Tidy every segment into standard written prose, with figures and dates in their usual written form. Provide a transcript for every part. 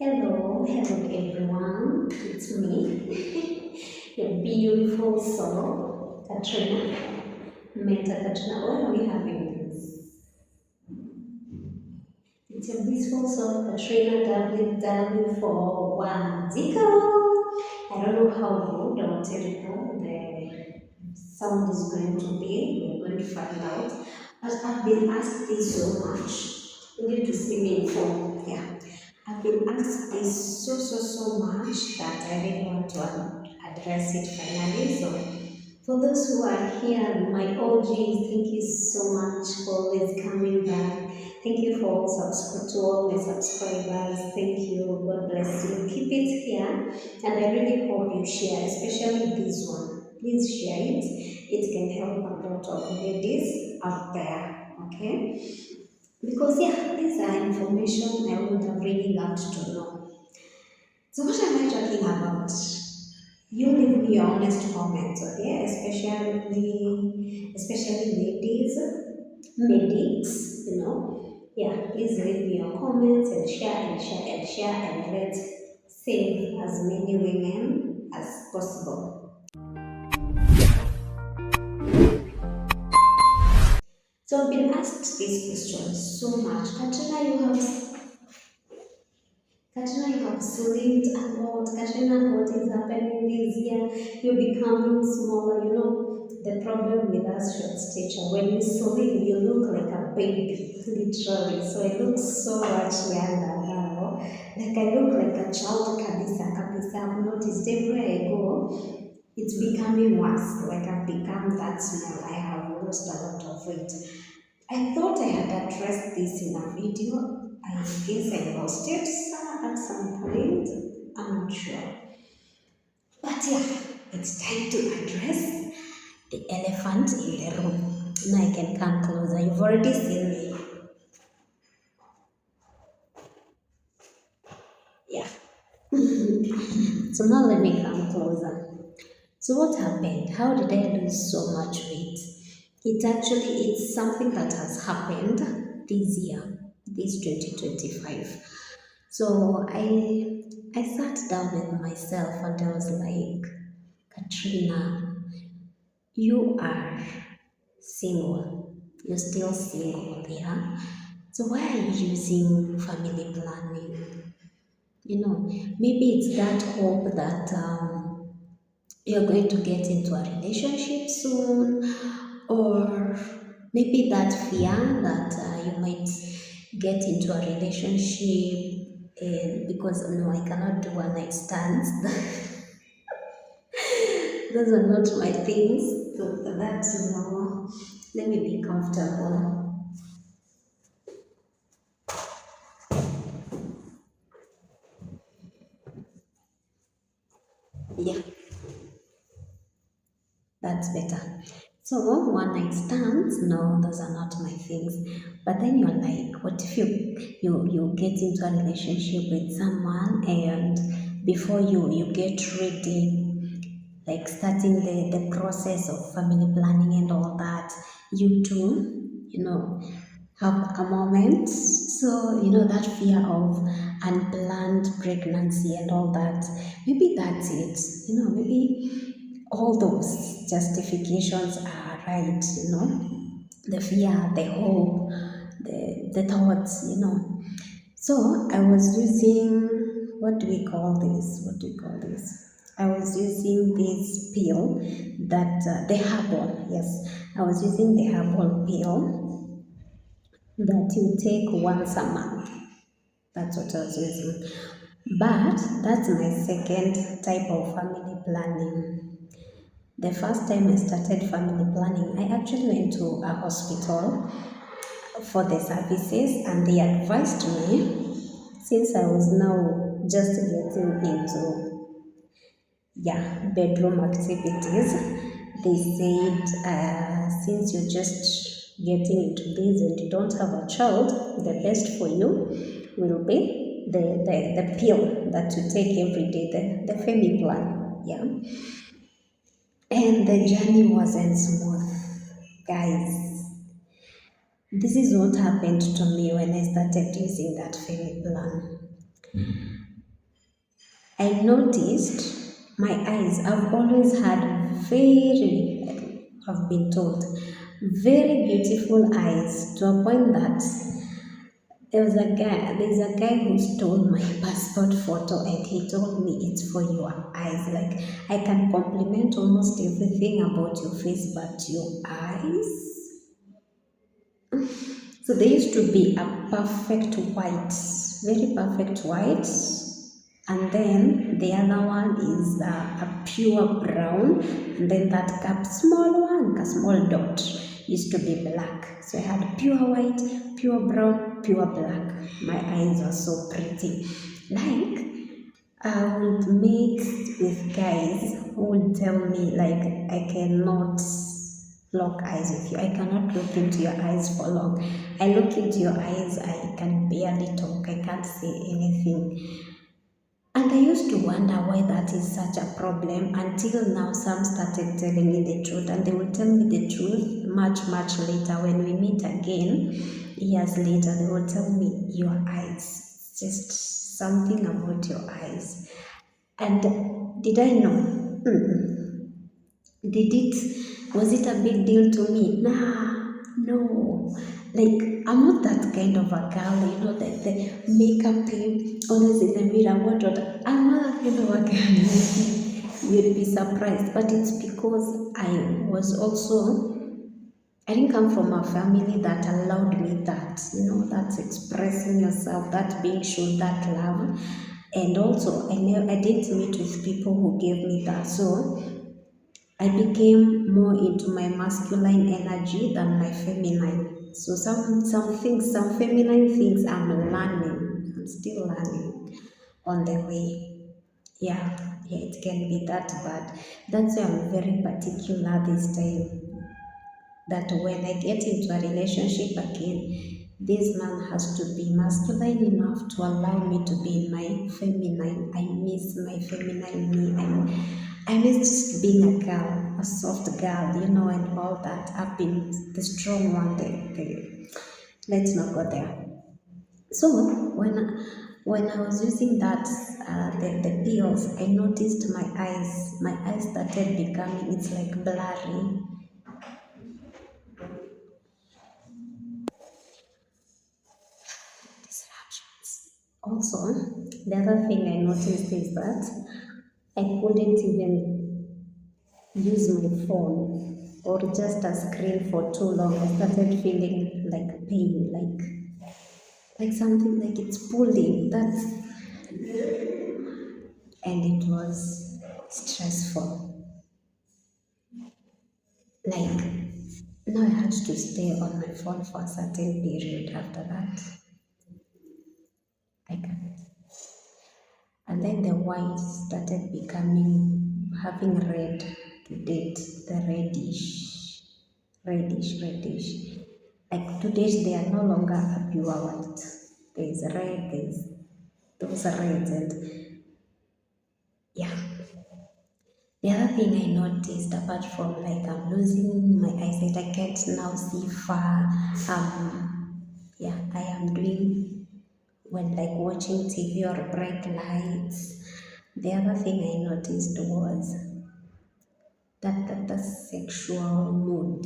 Hello everyone, it's me, your beautiful soul, Katrina. Mentor Katrina, why are we having this? It's your beautiful soul, Katrina WW41 I don't know how good or terrible the sound is going to be, we're going to find out. But I've been asked this so much. You need to see me in form, yeah. I've been asked this so much that I really want to address it finally. So, for those who are here, my OGs, thank you so much for always coming back. Thank you for to all my subscribers. Thank you. God bless you. Keep it here, and I really hope you share, especially this one. Please share it. It can help a lot of ladies out there. Okay. Because yeah, these are information I would have really loved to know. So what am I talking about? You leave me your honest comments, okay? Especially ladies, medics, Yeah, please leave me your comments and share and let's save as many women as possible. So I've been asked this question so much. Katrina, you have slipped a lot. Katrina, what is happening this year? You're becoming smaller. The problem with us short stature, when you sleep, you look like a baby, literally. So I look so much younger now. Like I look like a child, kabisa. I've noticed everywhere I go, it's becoming worse. Like I've become that small. I have lost a lot of weight. I thought I had addressed this in a video. I guess I lost it at some point. I'm not sure. But yeah, it's time to address the elephant in the room. Now I can come closer. You've already seen me. Yeah. So now let me come closer. So what happened? How did I lose so much weight? It's something that has happened this year, this 2025. So I sat down with myself and I was like, Katrina, you are single. You're still single, yeah? So why are you using family planning? Maybe it's that hope that you're going to get into a relationship soon, or maybe that fear that you might get into a relationship and because no, I cannot do one night stands. Those are not my things. So that's no. Let me be comfortable. Yeah, that's better. So one night stands, no, those are not my things. But then you're like, what if you get into a relationship with someone and before you get ready, like starting the process of family planning and all that, you too, have a moment. So, that fear of unplanned pregnancy and all that, maybe that's it. Maybe all those justifications are right, the fear, the hope, the thoughts, So I was using, what do we call this? What do we call this? I was using this pill that, the herbal, yes. I was using the herbal pill that you take once a month. That's what I was using. But that's my second type of family planning. The first time I started family planning, I actually went to a hospital for the services and they advised me, since I was now just getting into bedroom activities, they said since you're just getting into this and you don't have a child, the best for you will be the pill that you take every day, the Femi plan. Yeah. And the journey wasn't smooth, guys. This is what happened to me when I started using that Femi plan. I noticed my eyes. I've always had I've been told, very beautiful eyes to a point that there's a guy who stole my passport photo and he told me it's for your eyes. Like, I can compliment almost everything about your face, but your eyes. So there used to be a perfect white, very perfect white, and then the other one is a pure brown, and then that cap small one, a small dot, used to be black. So I had pure white, pure brown, pure black. My eyes were so pretty. Like, I would meet with guys who would tell me like I cannot lock eyes with you. I cannot look into your eyes for long. I look into your eyes, I can barely talk. I can't say anything. And I used to wonder why that is such a problem until now some started telling me the truth, and they will tell me the truth much, much later when we meet again. Years later, they will tell me your eyes, just something about your eyes. And did I know? Did it, was it a big deal to me? Nah, no. Like, I'm not that kind of a girl, like the makeup always in the mirror, what. I'm not that kind of a girl. You'd be surprised. But it's because I didn't come from a family that allowed me that, that's expressing yourself, that being shown that love. And also, I didn't meet with people who gave me that. So, I became more into my masculine energy than my feminine. So some feminine things I'm learning. I'm still learning on the way. Yeah, yeah, it can be that bad. That's why I'm very particular this time that when I get into a relationship again, this man has to be masculine enough to allow me to be in my feminine. I miss my feminine me. I miss just being a girl, a soft girl, and all that. I've been the strong one. Let's not go there. So when I was using the pills, I noticed my eyes started becoming, it's like blurry. Disruptions. Also, the other thing I noticed is that I couldn't even use my phone or just a screen for too long. I started feeling like pain, like something like it's pulling. And it was stressful. Like, now I had to stay on my phone for a certain period. After that, I can't. And then the white started becoming, having red to date, the reddish. Like to date, they are no longer a pure white. There's red, there's those reds, and yeah. The other thing I noticed, apart from like I'm losing my eyesight, I can't now see far. Yeah, I am doing when like watching TV or bright lights. The other thing I noticed was that the sexual mood.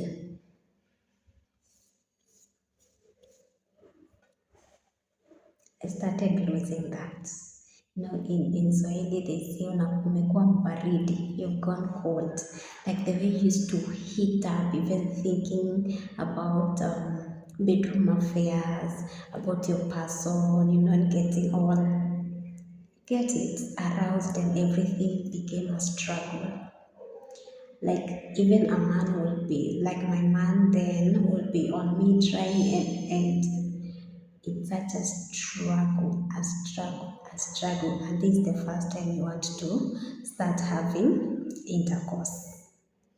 I started losing that. In Swahili they say umekuwa mbaridi, you've gone cold. Like the way you used to heat up, even thinking about bedroom affairs, about your person, and getting all, get it, aroused, and everything became a struggle. Like even a man will be, like my man then will be on me trying, and it's such a struggle, and this is the first time you want to start having intercourse.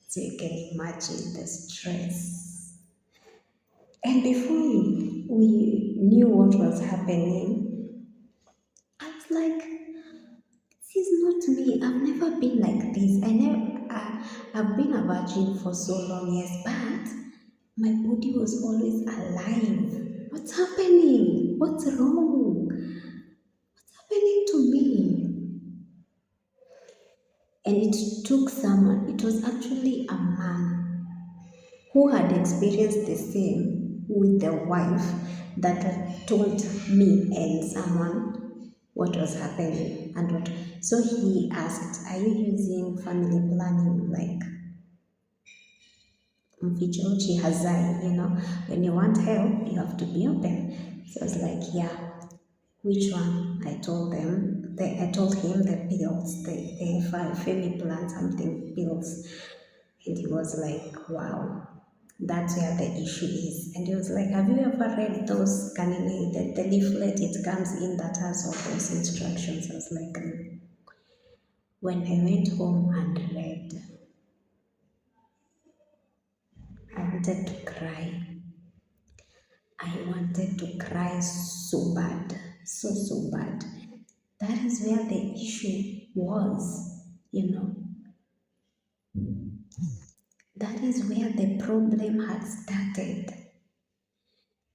So you can imagine the stress. And before we knew what was happening, I was like, this is not me. I've never been like this. I've been a virgin for so long, yes, but my body was always alive. What's happening? What's wrong? Happening to me? And it took someone, it was actually a man who had experienced the same with the wife that had told me and someone what was happening and what. So he asked, "Are you using family planning like Mfichochi Hazai? When you want help, you have to be open." So I was like, "Yeah, which one?" I told them. I told him the pills, the family plan something pills. And he was like, "Wow, that's where the issue is." And he was like, "Have you ever read those kanini, the leaflet it comes in that has all those instructions?" I was like, "Mm." When I went home and read, I wanted to cry. I wanted to cry so bad, so bad. That is where the issue was, you know. That is where the problem had started.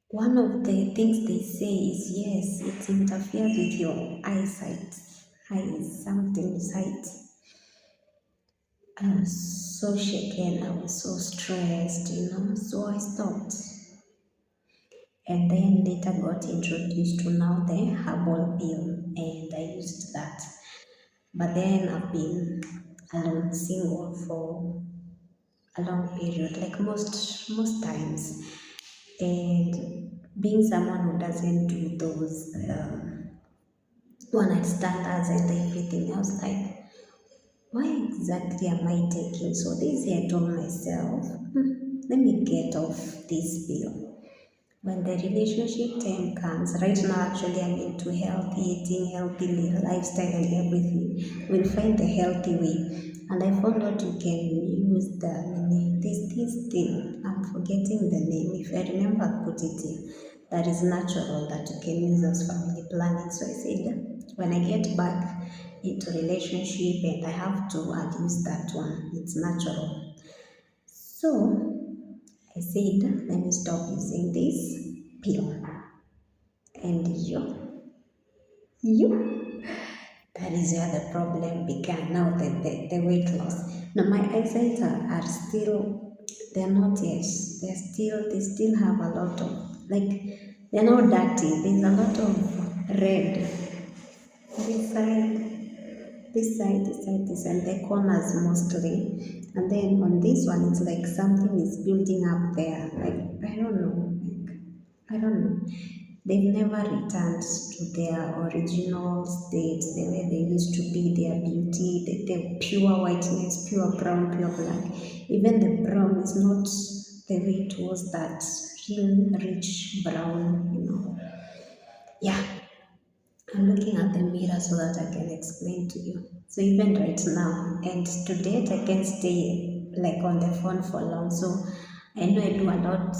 One of the things they say is yes, it interferes with your eyesight. Eyes, something sight. I was so shaken, I was so stressed, so I stopped. And then later got introduced to now the herbal pill, and I used that. But then I've been alone, single for a long period, like most times. And being someone who doesn't do those one night standards and everything, I was like, why exactly am I taking? So this year I told myself, let me get off this pill. When the relationship time comes, right now actually I'm into healthy eating, healthy lifestyle and everything. We'll find the healthy way. And I found out you can use this thing. I'm forgetting the name. If I remember, I'll put it in. That is natural that you can use as family planning. So I said, when I get back into relationship and I have to, I'll use that one. It's natural. So I said, let me stop using this pill. And you, that is where the problem began. Now the weight loss. Now my eyesight are still, they're not yet. They still have a lot of, like, they're not dirty. There's a lot of red. This side, this side, and the corners mostly. And then on this one, it's like something is building up there. Like, I don't know. Like, I don't know. They've never returned to their original state, the way they used to be, their beauty, the pure whiteness, pure brown, pure black. Even the brown is not the way it was, that real rich brown. Yeah, I'm looking at the mirror so that I can explain to you. So even right now, and to date, I can stay like on the phone for long. So I know I do a lot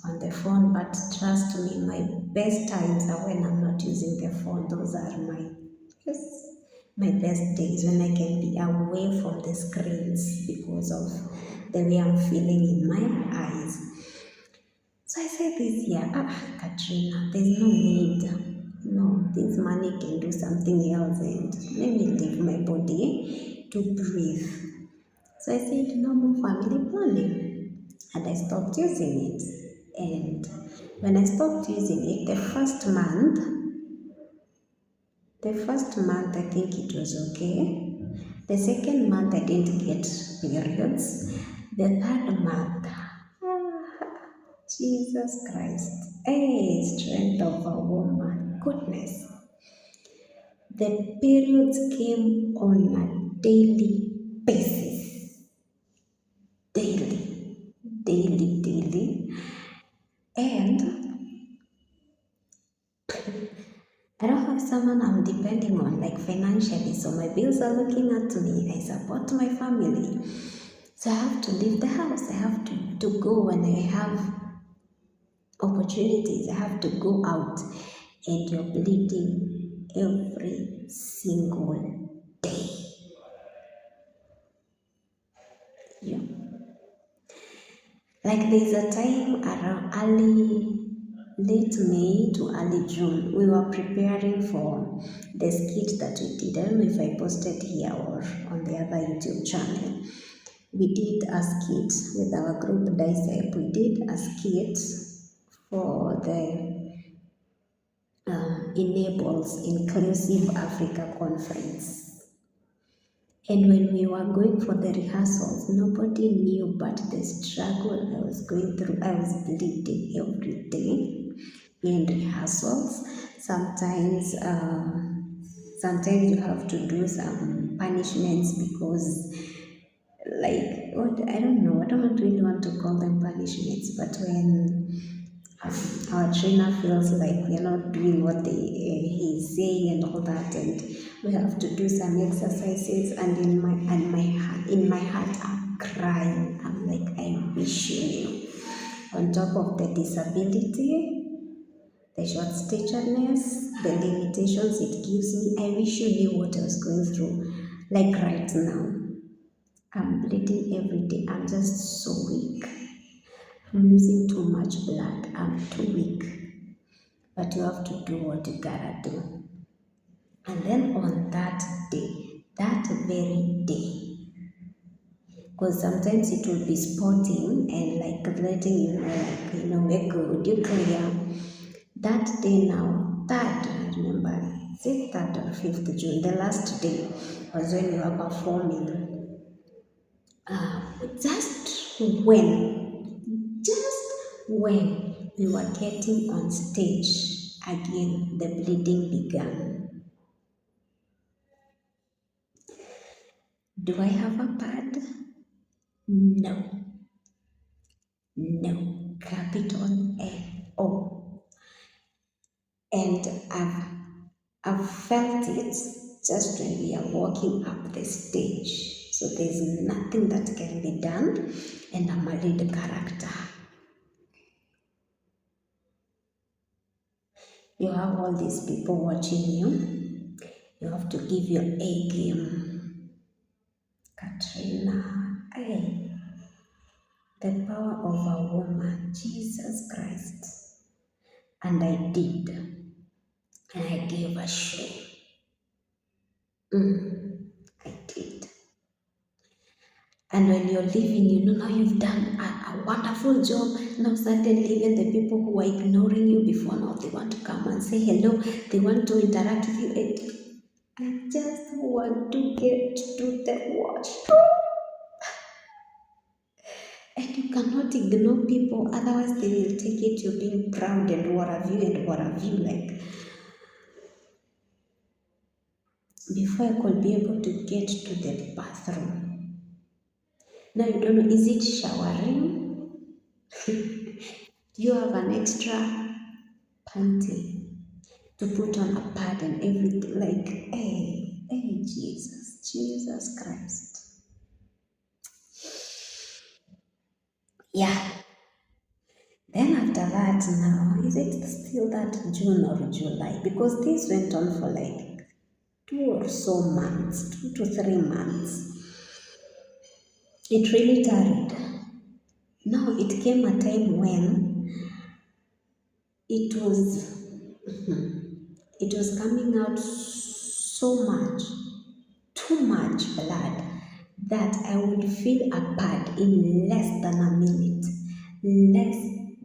on the phone, but trust me, my best times are when I'm not using the phone. Those are yes, my best days when I can be away from the screens because of the way I'm feeling in my eyes. So I said this year, Katrina, there's no need. No, this money can do something else and let me leave my body to breathe. So I said, no more family planning. And I stopped using it. And when I stopped using it, the first month I think it was okay. The second month I didn't get periods. The third month, Jesus Christ. Hey, strength of a woman. Goodness. The periods came on a daily basis. Daily. Daily, daily. And I don't have someone I'm depending on, like financially. So my bills are looking at me. I support my family. So I have to leave the house. I have to go when I have opportunities. I have to go out, and you're bleeding every single day. Yeah. Like there's a time around early, late May to early June, we were preparing for the skit that we did. I don't know if I posted here or on the other YouTube channel. We did a skit with our group Dissep. We did a skit for the Enables Inclusive Africa Conference. And when we were going for the rehearsals, nobody knew but the struggle I was going through. I was bleeding every day in rehearsals. Sometimes you have to do some punishments because, like, what, I don't know, I don't really want to call them punishments, but when our trainer feels like we're not doing what he's saying and all that, and we have to do some exercises, and in my heart I'm crying. I'm like, I wish you knew. On top of the disability, the short statureness, the limitations it gives me, I wish you knew what I was going through. Like right now, I'm bleeding every day. I'm just so weak. I'm losing too much blood. I'm too weak. But you have to do what you gotta do. And then on that day, that very day, because sometimes it will be sporting and like letting you know, like, we're good, you're clear. That day now, I remember, is it 3rd or 5th June, the last day was when we were performing. Just when we were getting on stage, again the bleeding began. Do I have a pad? No, no, capital N-O. And I've felt it just when we are walking up the stage. So there's nothing that can be done, and I'm a lead character. You have all these people watching you. You have to give your A game. Katrina, hey, the power of a woman, Jesus Christ. And I did. And I gave a show. I did. And when you're leaving, now you've done a wonderful job. Now suddenly even the people who were ignoring you before, now they want to come and say hello. They want to interact with you. I just want to get to the washroom. And you cannot ignore people, otherwise they will take it you're being proud and what have you. Like, before I could be able to get to the bathroom. Now you don't know, is it showering? Do you have an extra panty to put on a pad and everything? Like, hey, Jesus Christ. Yeah. Then after that now, is it still that June or July? Because this went on for like 2 to 3 months. It really tarried. Now it came a time when it was coming out so much, too much blood, that I would feel a pad in less than a minute. Less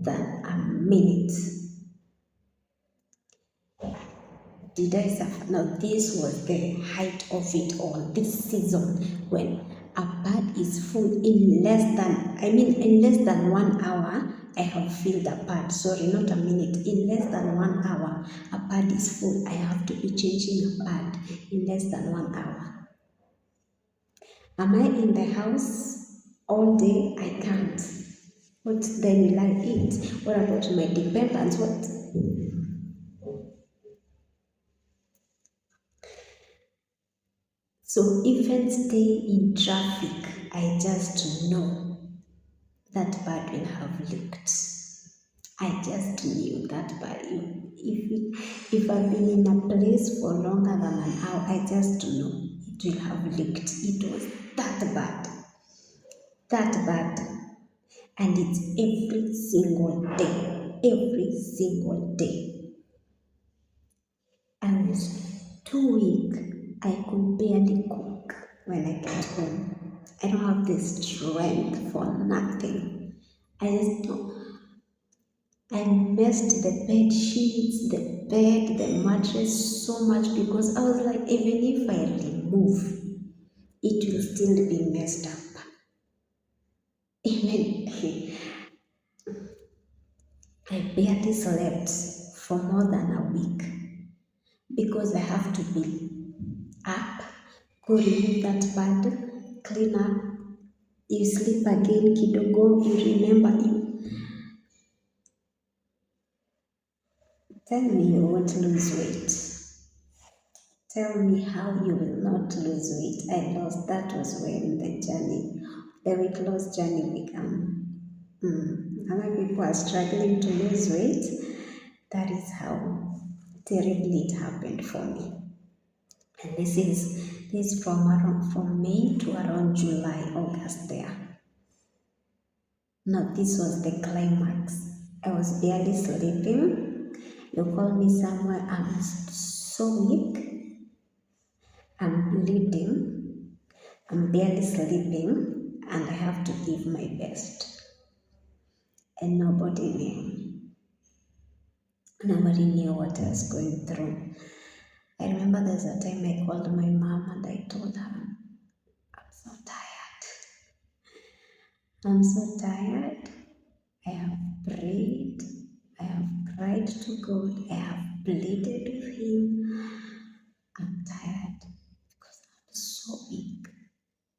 than a minute. Did I suffer? Now this was the height of it all. This season when a pad is full in less than 1 hour, I have filled a pad. Sorry, not a minute. In less than 1 hour, a pad is full. I have to be changing a pad in less than 1 hour. Am I in the house all day? I can't. What then will I eat? What about my dependents? What? So even staying in traffic, I just know that bird will have leaked. I just knew that bird. If I've been in a place for longer than an hour, I just know it will have leaked. It was that bad. That bad. And it's every single day. every single day. I was too weak. I could barely cook when I get home. I don't have the strength for nothing. I just don't. I messed the bed sheets, the bed, the mattress so much because I was like, even if I remove, it will still be messed up. Even I barely slept for more than a week because I have to be up, go remove that bed, clean up, you sleep again, kidogo, you remember you. Tell me you won't lose weight. Tell me how you will not lose weight. I lost, that was when the weight loss journey began. Other people are struggling to lose weight. That is how terribly it happened for me. And this is from May to around July, August there. No, this was the climax. I was barely sleeping. You call me somewhere, I'm so weak. I'm bleeding. I'm barely sleeping, and I have to give my best. And nobody knew. Nobody knew what I was going through. I remember there's a time I called my mom and I told her, I'm so tired. I'm so tired. I have prayed. I have cried to God. I have pleaded with Him. I'm tired because I'm so weak,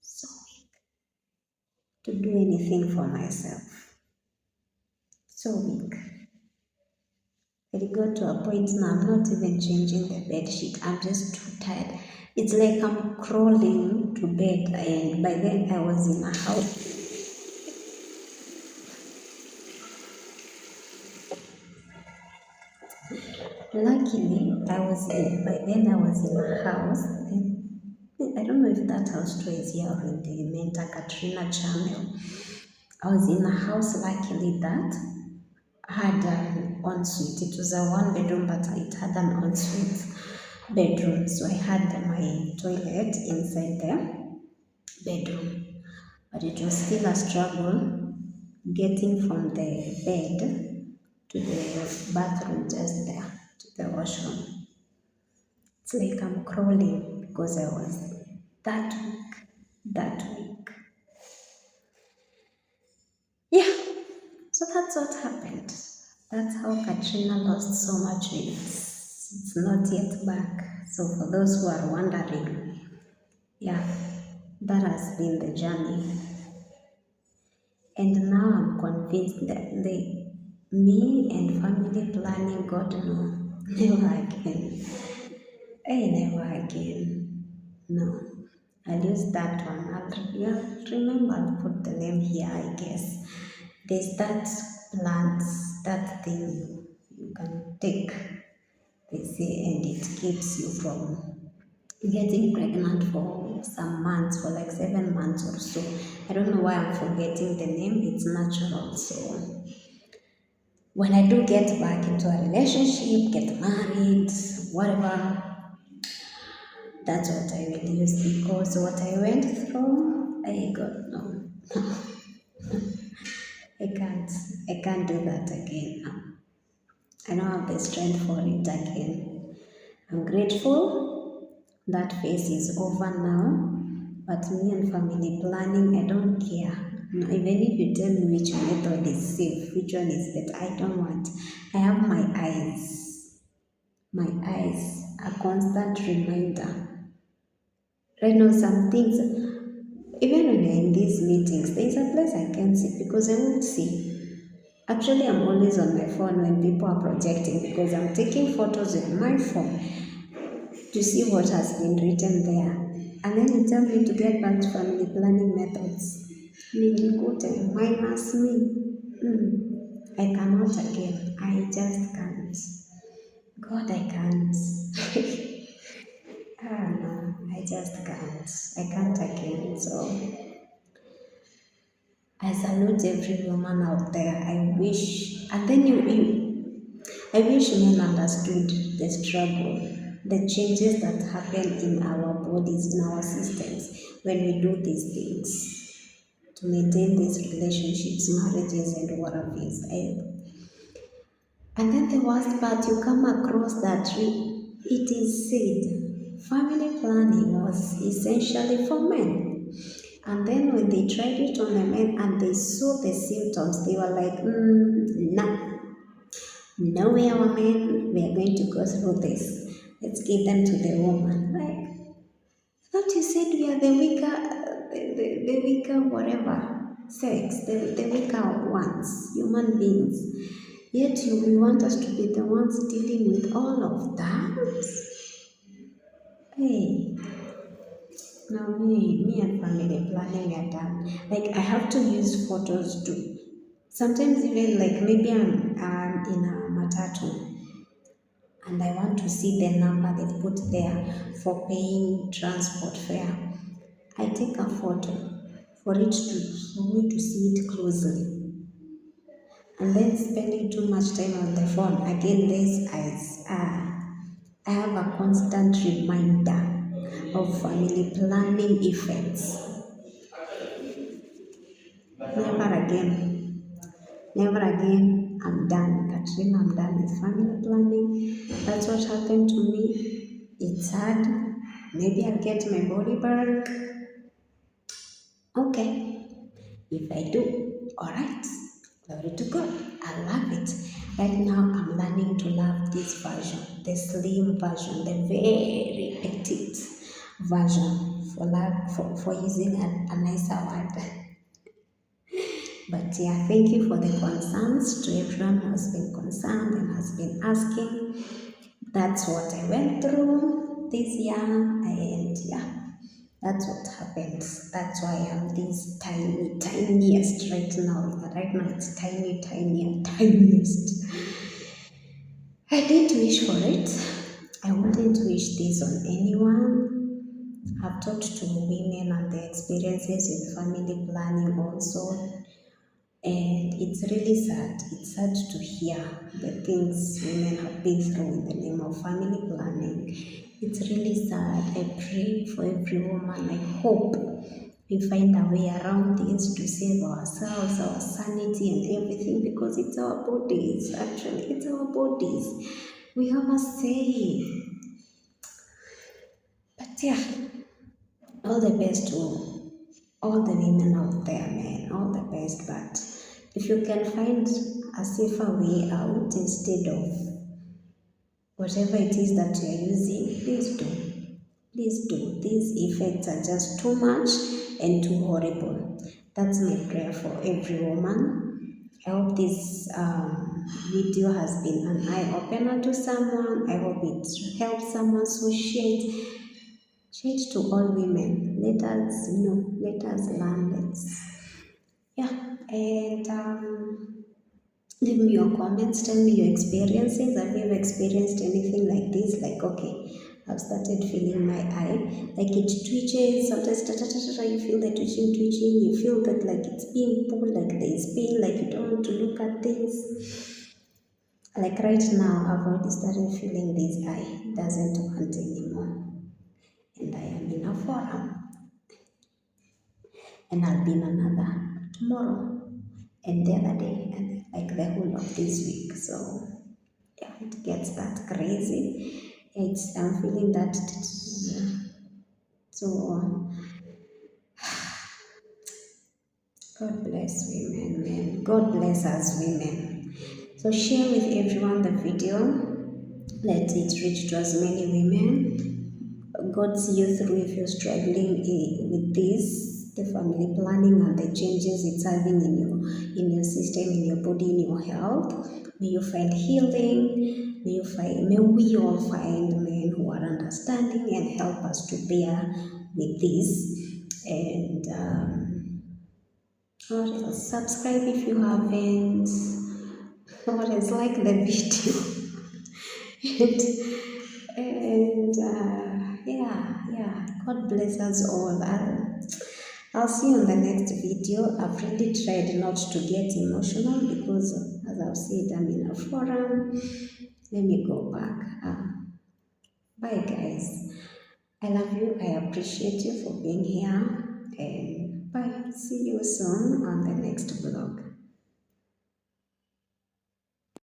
so weak to do anything for myself. So weak. It got to a point now I'm not even changing the bed sheet. I'm just too tired. It's like I'm crawling to bed, and by then I was in a house. Luckily, by then I was in a house. I don't know if that house tour is here or in the Menta Katrina channel. I was in a house, luckily, that had an ensuite. It was a one bedroom, but it had an ensuite bedroom. So I had my toilet inside the bedroom. But it was still a struggle getting from the bed to the bathroom just there, to the washroom. It's like I'm crawling because I was that weak, that weak. Yeah, so that's what happened. That's how Katrina lost so much weight. It's not yet back. So for those who are wondering, yeah, that has been the journey. And now I'm convinced that me and family planning, God no, never again. Hey, never again. No. I'll use that one. I'll remember, I'll put the name here, I guess. There's that plant, that thing you can take, they say, and it keeps you from getting pregnant for some months, for like 7 months or so. I don't know why I'm forgetting the name, it's natural. So when I do get back into a relationship, get married, whatever, that's what I will use because what I went through, I got no. I can't do that again now. I don't have the strength for it again. I'm grateful that phase is over now, but me and family planning, I don't care. No, even if you tell me which method is safe, which one is better, I don't want. I have my eyes. My eyes, a constant reminder. Right now, some things, even when you're in these meetings, there's a place I can sit because I won't see. Actually, I'm always on my phone when people are projecting because I'm taking photos with my phone to see what has been written there. And then you tell me to get back to family planning methods. Nilikute, minus me. I cannot again. I just can't. God, I can't. Ah, no, I just can't. I can't again. So I salute every woman out there. I wish, and then I wish men understood the struggle, the changes that happen in our bodies, in our systems when we do these things to maintain these relationships, marriages, and what have you. And then the worst part, you come across that it is said family planning was essentially for men. And then when they tried it on the men and they saw the symptoms, they were like, no, no way, our men, we are going to go through this. Let's give them to the woman. Like, I thought you said we are the weaker, the weaker whatever, sex, the weaker ones, human beings. Yet you want us to be the ones dealing with all of that? Hey, now me and family planning are done. Like I have to use photos too. Sometimes even like maybe I'm in a matatu and I want to see the number they put there for paying transport fare. I take a photo for me to see it closely. And then spending too much time on the phone. Again, this I have a constant reminder of family planning effects. Never again. Never again. I'm done. Katrina, I'm done with family planning. That's what happened to me. It's sad. Maybe I'll get my body back. Okay. If I do, alright. Glory to God. I love it. Right now, I'm learning to love this version, the slim version, the very petite version, for using a nicer word. But yeah, thank you for the concerns to everyone who has been concerned and has been asking. That's what I went through this year, and yeah, that's what happens. That's why I'm this tiny, tiniest right now. Right now, it's tiny, tiny, tiniest. I didn't wish for it. I wouldn't wish this on anyone. I've talked to women and their experiences with family planning also. And it's really sad. It's sad to hear the things women have been through in the name of family planning. It's really sad. I pray for every woman. I hope we find a way around this to save ourselves, our sanity, and everything because it's our bodies. Actually, it's our bodies. We have a say. But yeah, all the best to all the women out there, man. All the best. But if you can find a safer way out instead of whatever it is that you are using, please do. Please do. These effects are just too much and too horrible. That's my prayer for every woman. I hope this video has been an eye opener to someone. I hope it helps someone. So share it to all women. Let us know. Let us learn. Yeah. And leave me your comments, tell me your experiences. Have you ever experienced anything like this? Like, okay, I've started feeling my eye, like it twitches, sometimes you feel the twitching, you feel that like it's being pulled, like there's pain, like you don't want to look at things. Like right now, I've already started feeling this eye doesn't want anymore. And I am in a forum, and I'll be in another tomorrow, and the other day, and like the whole of this week. So yeah, it gets that crazy. I'm feeling that. So God bless women, man. God bless us women. So share with everyone the video. Let it reach to as many women. God see you through if you're struggling with this, the family planning and the changes it's having in your system, in your body, in your health. May you find healing. May we all find men who are understanding and help us to bear with this. And what else? Subscribe if you haven't. What else? Like the video. and yeah. God bless us all. I'll see you on the next video. I've really tried not to get emotional because, as I've said, I'm in a forum. Let me go back. Bye, guys. I love you. I appreciate you for being here. And bye. See you soon on the next vlog.